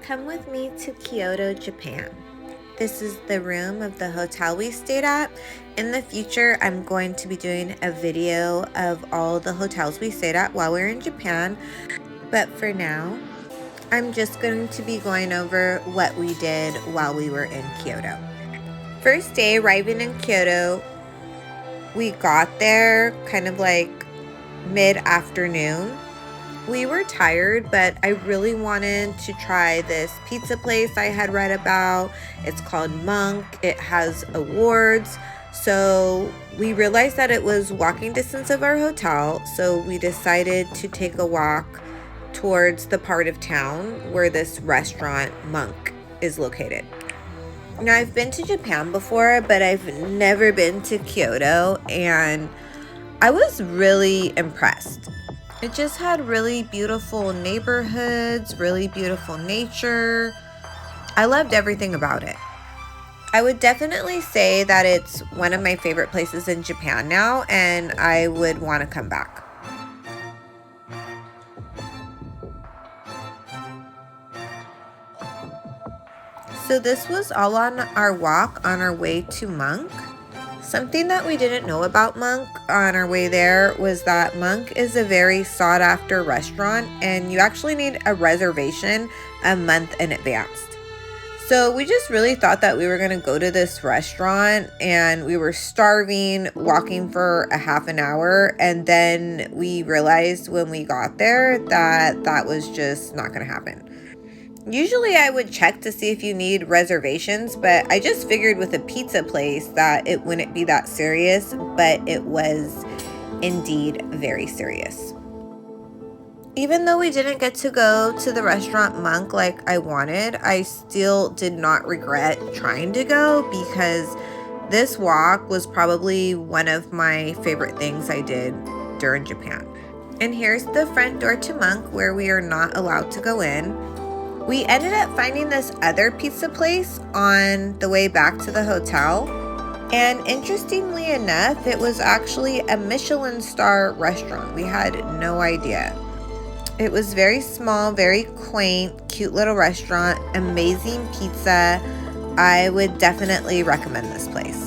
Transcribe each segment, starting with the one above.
Come with me to Kyoto, Japan. This is the room of the hotel we stayed at. In the future, I'm going to be doing a video of all the hotels we stayed at while we were in Japan. But for now, I'm just going to be going over what we did while we were in Kyoto. First day arriving in Kyoto, we got there kind of like mid-afternoon. We were tired, but I really wanted to try this pizza place I had read about. It's called Monk. It has awards. So we realized that it was walking distance of our hotel. So we decided to take a walk towards the part of town where this restaurant, Monk, is located. Now, I've been to Japan before, but I've never been to Kyoto, and I was really impressed. It just had really beautiful neighborhoods, really beautiful nature. I loved everything about it. I would definitely say that it's one of my favorite places in Japan now, and I would want to come back. So this was all on our walk on our way to Monk. Something that we didn't know about Monk on our way there was that Monk is a very sought after restaurant and you actually need a reservation a month in advance. So we just really thought that we were going to go to this restaurant and we were starving, walking for a half an hour, and then we realized when we got there that that was just not going to happen. Usually I would check to see if you need reservations, but I just figured with a pizza place that it wouldn't be that serious, but it was indeed very serious. Even though we didn't get to go to the restaurant Monk like I wanted, I still did not regret trying to go because this walk was probably one of my favorite things I did during Japan. And here's the front door to Monk where we are not allowed to go in. We ended up finding this other pizza place on the way back to the hotel. And interestingly enough, it was actually a Michelin star restaurant. We had no idea. It was very small, very quaint, cute little restaurant, amazing pizza. I would definitely recommend this place.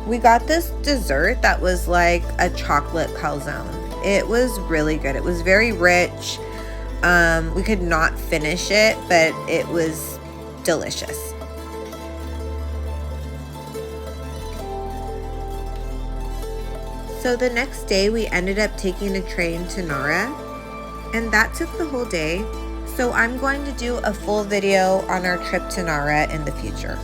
We got this dessert that was like a chocolate calzone. It was really good. It was very rich. We could not finish it, but it was delicious. So the next day we ended up taking a train to Nara, and that took the whole day. So I'm going to do a full video on our trip to Nara in the future.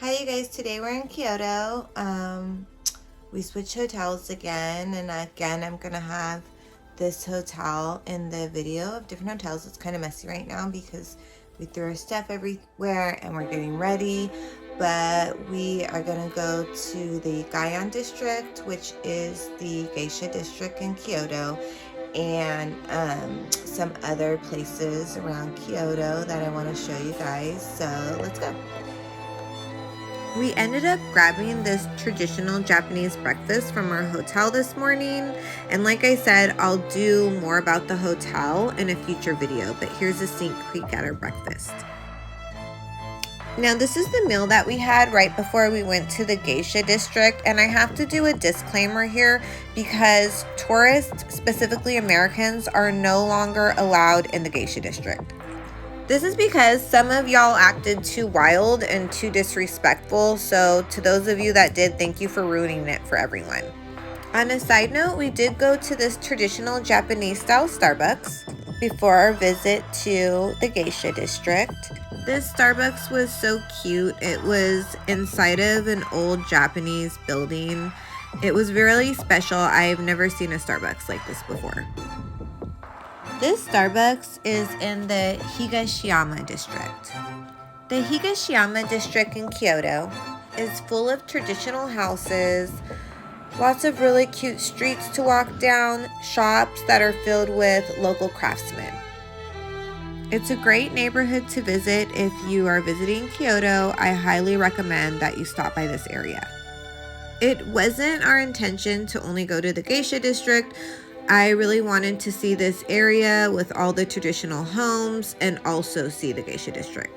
Hi you guys, today we're in Kyoto. We switched hotels again, and again I'm gonna have this hotel in the video of different hotels. It's kind of messy right now because we threw our stuff everywhere and we're getting ready, but we are gonna go to the Higashiyama District, which is the geisha district in Kyoto, and some other places around Kyoto that I want to show you guys. So let's go. We ended up grabbing this traditional Japanese breakfast from our hotel this morning. And like I said, I'll do more about the hotel in a future video, but here's a sneak peek at our breakfast. Now this is the meal that we had right before we went to the geisha district, and I have to do a disclaimer here because tourists, specifically Americans, are no longer allowed in the geisha district. This is because some of y'all acted too wild and too disrespectful, so to those of you that did, thank you for ruining it for everyone. On a side note, we did go to this traditional Japanese style Starbucks before our visit to the geisha district. This Starbucks was so cute. It was inside of an old Japanese building. It was really special. I've never seen a Starbucks like this before. This Starbucks is in the Higashiyama District. The Higashiyama District in Kyoto is full of traditional houses, lots of really cute streets to walk down, shops that are filled with local craftsmen. It's a great neighborhood to visit. If you are visiting Kyoto, I highly recommend that you stop by this area. It wasn't our intention to only go to the Geisha District. I really wanted to see this area with all the traditional homes and also see the Geisha District.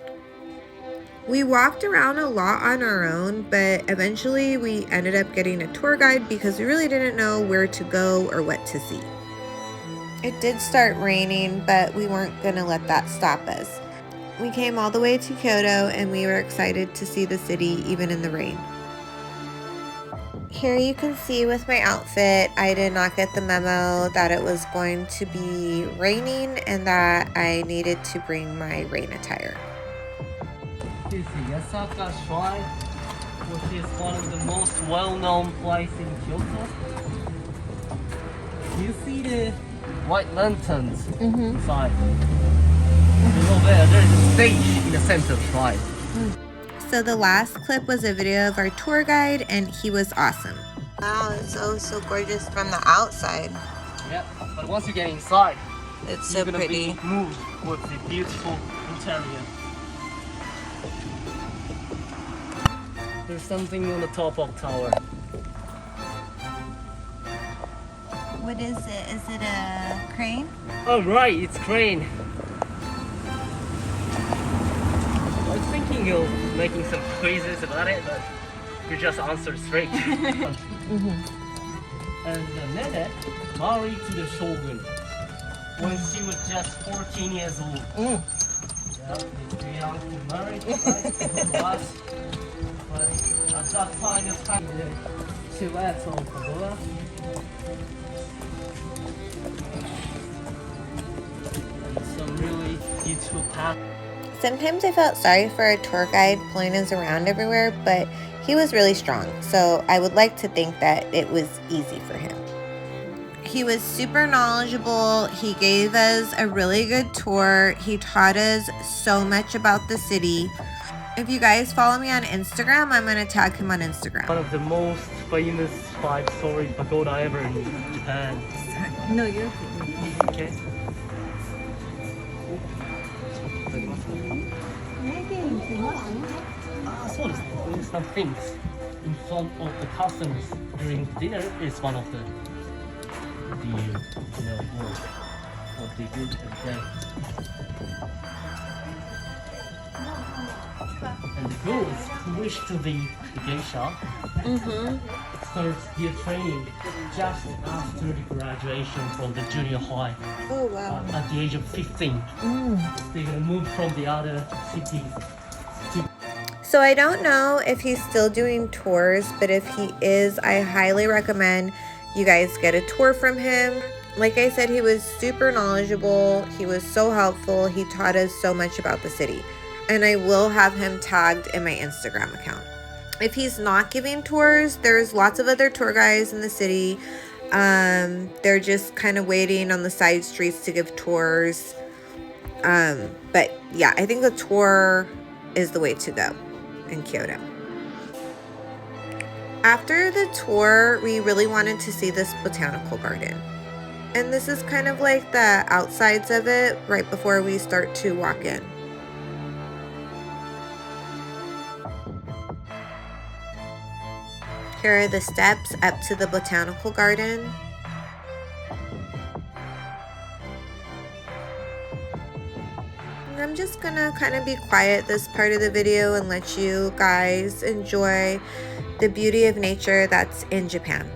We walked around a lot on our own, but eventually we ended up getting a tour guide because we really didn't know where to go or what to see. It did start raining, but we weren't gonna let that stop us. We came all the way to Kyoto and we were excited to see the city even in the rain. Here you can see with my outfit, I did not get the memo that it was going to be raining and that I needed to bring my rain attire. This is Yasaka Shrine, which is one of the most well-known places in Kyoto. You see the white lanterns inside. Below there is a stage in the center of the shrine. So the last clip was a video of our tour guide and he was awesome. Wow, it's so gorgeous from the outside. Yeah, but once you get inside, It's so you're gonna pretty. be moved with the beautiful interior. There's something on the top of the tower. What is it? Is it a crane? Oh right, it's crane. I was thinking of making some quizzes about it, but you just answered straight. And Nene married to the shogun when she was just 14 years old. Yeah, it's too young to marry, right? But at that time, she left on Pagoda. And some really beautiful path. Sometimes I felt sorry for our tour guide pulling us around everywhere, but he was really strong, so I would like to think that it was easy for him. He was super knowledgeable. He gave us a really good tour. He taught us so much about the city. If you guys follow me on Instagram, I'm going to tag him on Instagram. One of the most famous 5-story pagoda ever in Japan. No, you're Okay. So there's some things in front of the customers during dinner is one of the work what they do every day. And the girls who wish to be the geisha start their training just after the graduation from the junior high. Oh, wow. At the age of 15. They're gonna move from the other cities. So I don't know if he's still doing tours, but if he is, I highly recommend you guys get a tour from him. Like I said, he was super knowledgeable. He was so helpful. He taught us so much about the city. And I will have him tagged in my Instagram account. If he's not giving tours, there's lots of other tour guides in the city. They're just kind of waiting on the side streets to give tours. But yeah, I think a tour is the way to go in Kyoto. After the tour, we really wanted to see this botanical garden. And this is kind of like the outsides of it right before we start to walk in. Here are the steps up to the botanical garden. And I'm just gonna kind of be quiet this part of the video and let you guys enjoy the beauty of nature that's in Japan.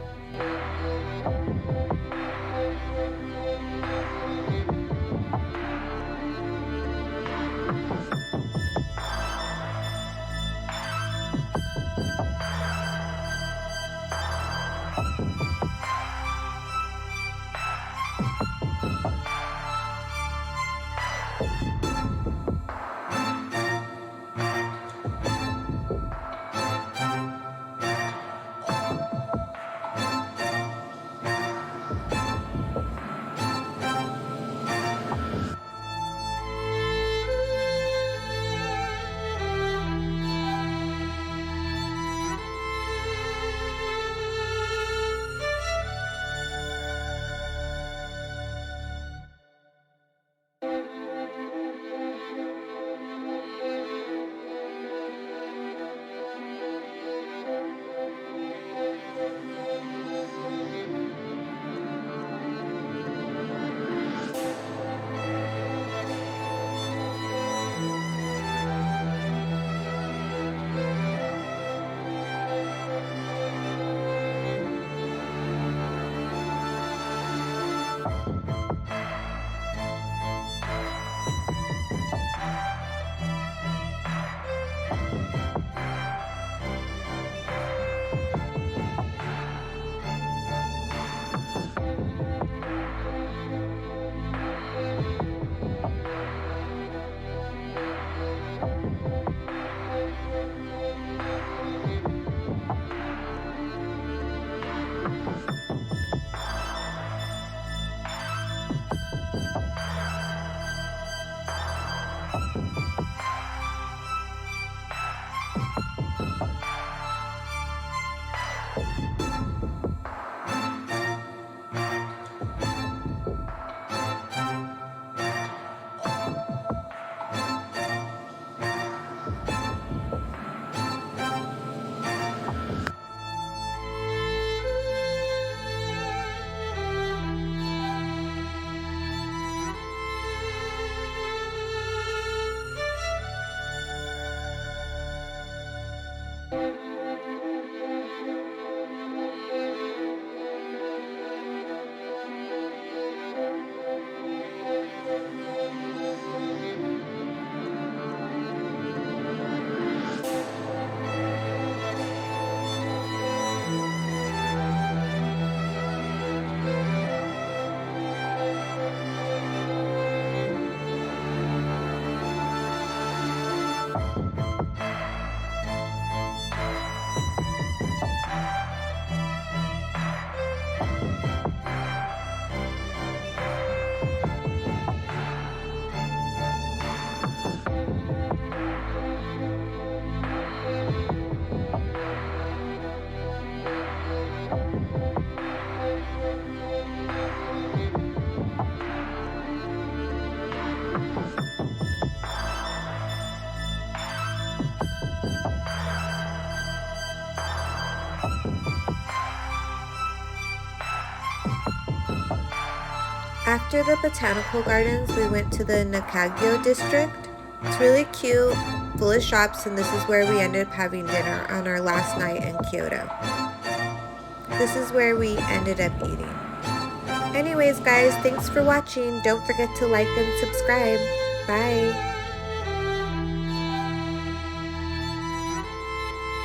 After the Botanical Gardens, we went to the Kyoto District. It's really cute, full of shops, and this is where we ended up having dinner on our last night in Kyoto. This is where we ended up eating. Anyways, guys, thanks for watching. Don't forget to like and subscribe. Bye.